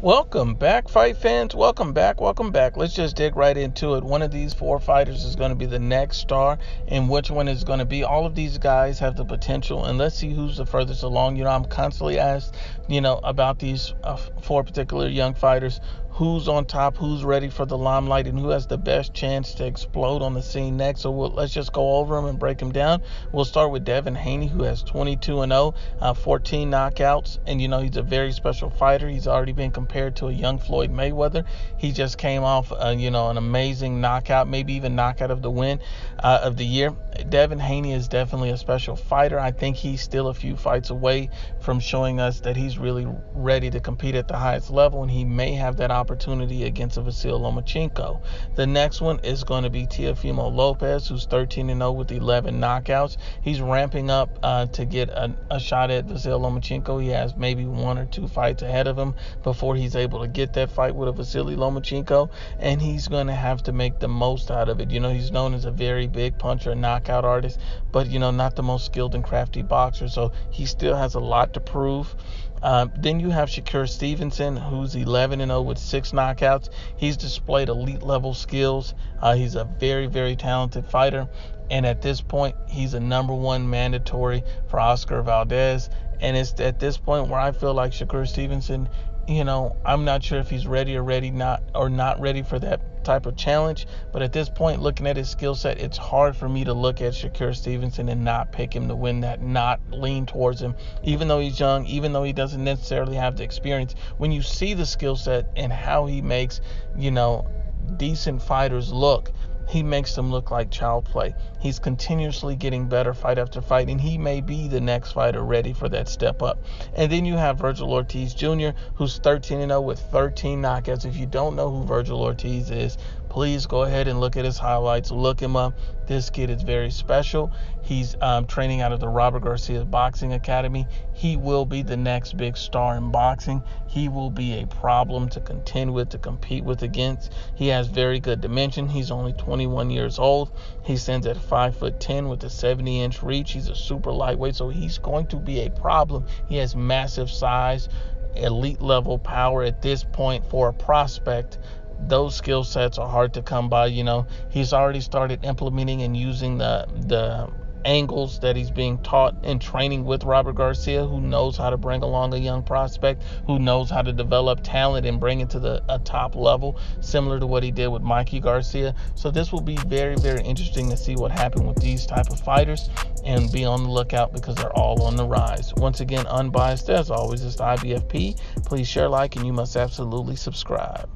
Welcome back, fight fans. Welcome back. Let's just dig right into it. One of these four fighters is going to be the next star, and which one is going to be? All of these guys have the potential, and let's see who's the furthest along. I'm constantly asked, about these four particular young fighters. Who's on top, who's ready for the limelight, and who has the best chance to explode on the scene next. So let's just go over them and break them down. We'll start with Devin Haney, who has 22-0, 14 knockouts, and he's a very special fighter. He's already been compared to a young Floyd Mayweather. He just came off, an amazing knockout, maybe even knockout of the win of the year. Devin Haney is definitely a special fighter. I think he's still a few fights away from showing us that he's really ready to compete at the highest level, and he may have that opportunity against a Virgil Lomachenko. The next one is going to be Teofimo Lopez, who's 13-0 with 11 knockouts. He's ramping up to get a shot at Virgil Lomachenko. He has maybe one or two fights ahead of him before he's able to get that fight with a Vasily Lomachenko, and he's going to have to make the most out of it. He's known as a very big puncher and knockout artist, but not the most skilled and crafty boxer, so he still has a lot to prove. Then you have Shakur Stevenson, who's 11-0 with 6 knockouts. He's displayed elite level skills. He's a very, very talented fighter, and at this point he's a number one mandatory for Oscar Valdez. And it's at this point where I feel like Shakur Stevenson, I'm not sure if he's ready or not ready for that type of challenge. But at this point, looking at his skill set, it's hard for me to look at Shakur Stevenson and not pick him to win that, not lean towards him. Even though he's young, even though he doesn't necessarily have the experience, when you see the skill set and how he makes, decent fighters look, he makes them look like child play. He's continuously getting better fight after fight, and he may be the next fighter ready for that step up. And then you have Virgil Ortiz Jr., who's 13-0 with 13 knockouts. If you don't know who Virgil Ortiz is, please go ahead and look at his highlights. Look him up. This kid is very special. He's training out of the Robert Garcia Boxing Academy. He will be the next big star in boxing. He will be a problem to contend with, to compete with against. He has very good dimension. He's only 21 years old. He stands at 5'10" with a 70-inch reach. He's a super lightweight, so he's going to be a problem. He has massive size, elite level power at this point for a prospect. Those skill sets are hard to come by. He's already started implementing and using the angles that he's being taught in training with Robert Garcia, who knows how to bring along a young prospect, who knows how to develop talent and bring it to a top level, similar to what he did with Mikey Garcia. So this will be very, very interesting to see what happened with these type of fighters, and be on the lookout because they're all on the rise. Once again, Unbiased as always is the IBFP. Please share, like, and you must absolutely subscribe.